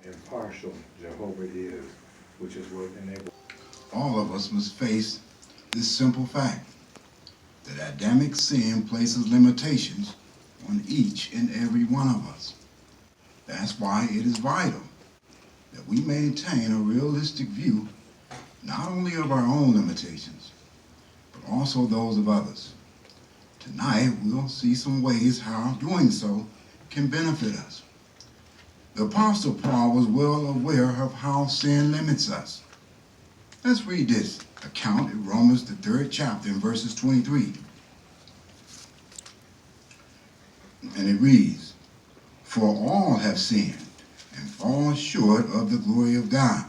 impartial Jehovah is, which is what enables. All of us must face this simple fact that Adamic sin places limitations on each and every one of us. That's why it is vital that we maintain a realistic view not only of our own limitations, but also those of others. Tonight, we'll see some ways how doing so can benefit us. The Apostle Paul was well aware of how sin limits us. Let's read this account in Romans, the 3rd chapter, in verses 23. And it reads, "For all have sinned and fall short of the glory of God."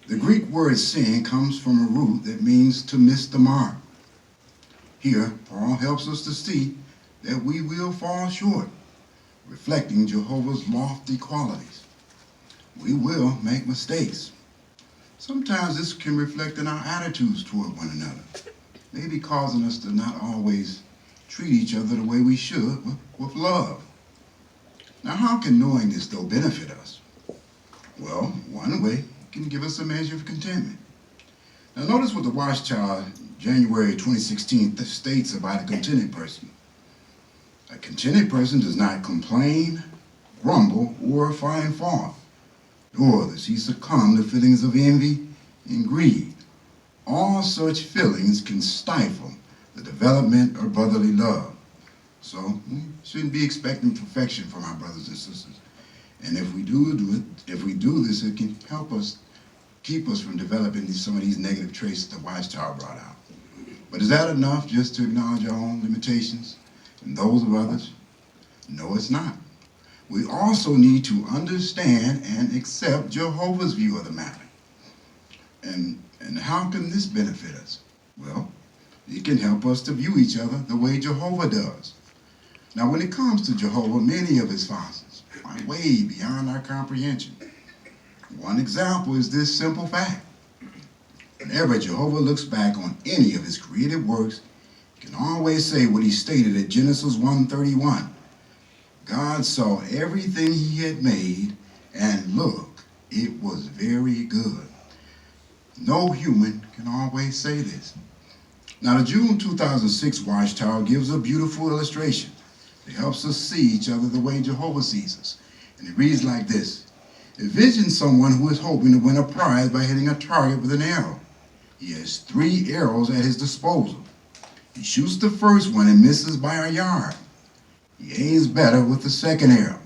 The Greek word sin comes from a root that means to miss the mark. Here, Paul helps us to see that we will fall short, reflecting Jehovah's lofty qualities. We will make mistakes. Sometimes this can reflect in our attitudes toward one another, maybe causing us to not always treat each other the way we should with love. Now, how can knowing this, though, benefit us? Well, one way it can give us a measure of contentment. Now, notice what the Watchtower, January 2016, states about a contented person. A contented person does not complain, grumble, or find fault, nor does he succumb to feelings of envy and greed. All such feelings can stifle the development of brotherly love. So we shouldn't be expecting perfection from our brothers and sisters. And if we do this, it can help us keep us from developing some of these negative traits that the Watchtower brought out. But is that enough just to acknowledge our own limitations and those of others? No, it's not. We also need to understand and accept Jehovah's view of the matter. And how can this benefit us? Well, it can help us to view each other the way Jehovah does. Now, when it comes to Jehovah, many of his facets are way beyond our comprehension. One example is this simple fact. Whenever Jehovah looks back on any of his created works, he can always say what he stated at Genesis 1:31. God saw everything he had made, and look, it was very good. No human can always say this. Now, the June 2006 Watchtower gives a beautiful illustration that helps us see each other the way Jehovah sees us. And it reads like this. Envision someone who is hoping to win a prize by hitting a target with an arrow. He has 3 arrows at his disposal. He shoots the first one and misses by a yard. He aims better with the second arrow,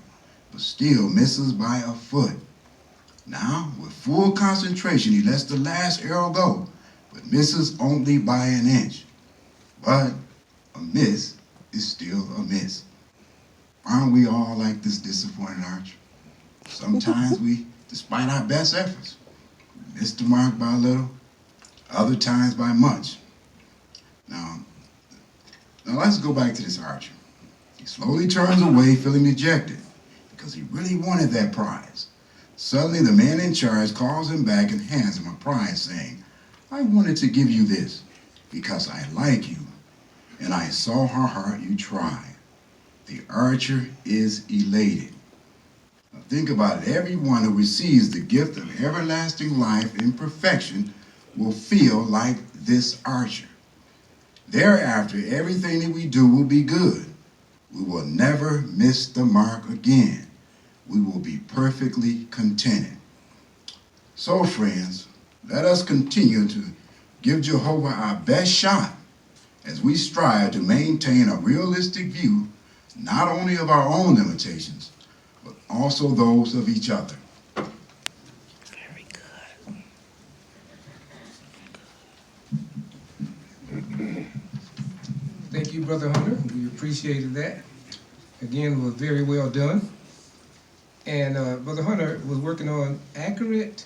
but still misses by a foot. Now, with full concentration, he lets the last arrow go, but misses only by an inch. But a miss is still a miss. Aren't we all like this disappointed archer? Sometimes we, despite our best efforts, miss the mark by a little, other times by much. Now let's go back to this archer. He slowly turns away, feeling dejected, because he really wanted that prize. Suddenly, the man in charge calls him back and hands him a prize, saying, "I wanted to give you this because I like you, and I saw how hard you tried." The archer is elated. Now think about it. Everyone who receives the gift of everlasting life in perfection will feel like this archer. Thereafter, everything that we do will be good. We will never miss the mark again. We will be perfectly contented. So, friends, let us continue to give Jehovah our best shot as we strive to maintain a realistic view not only of our own limitations, but also those of each other. Very good. Thank you, Brother Hunter. We appreciated that. Again, it was very well done. And Brother Hunter was working on accurate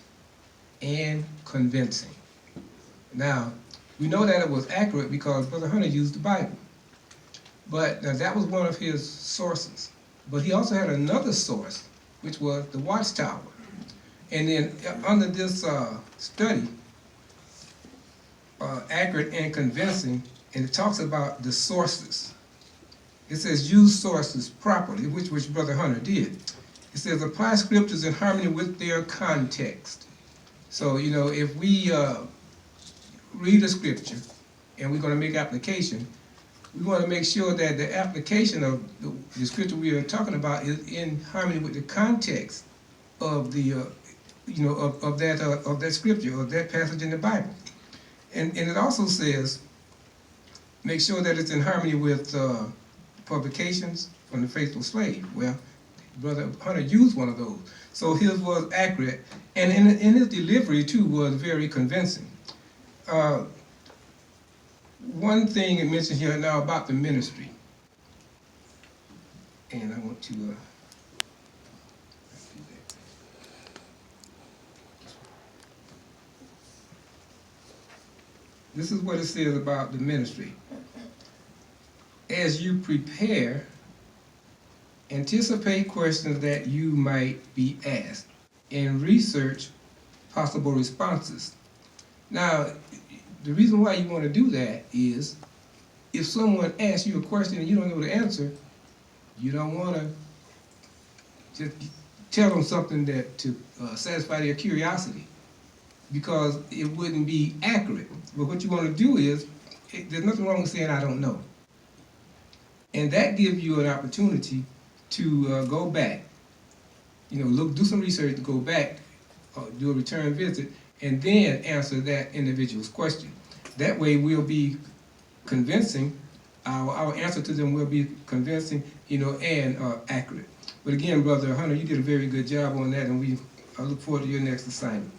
and convincing. Now, we know that it was accurate because Brother Hunter used the Bible. But that was one of his sources. But he also had another source, which was the Watchtower. And then under this study, accurate and convincing, and it talks about the sources. It says use sources properly, which Brother Hunter did. It says apply scriptures in harmony with their context. So, you know, if we read a scripture and we're going to make application, we want to make sure that the application of the scripture we are talking about is in harmony with the context of the, you know, of that scripture or that passage in the Bible. And it also says, make sure that it's in harmony with publications from the faithful slave. Well, Brother Hunter used one of those. So his was accurate, and in his delivery too was very convincing. One thing it mentions here now about the ministry, and I want to this is what it says about the ministry. As you prepare, anticipate questions that you might be asked, and research possible responses. Now, the reason why you want to do that is if someone asks you a question and you don't know the answer, you don't want to just tell them something that to satisfy their curiosity, because it wouldn't be accurate. But what you want to do is, there's nothing wrong with saying I don't know. And that gives you an opportunity to go back, you know, do some research, go back, do a return visit, and then answer that individual's question. That way we'll be convincing, our answer to them will be convincing, you know, and accurate. But again, Brother Hunter, you did a very good job on that, and I look forward to your next assignment.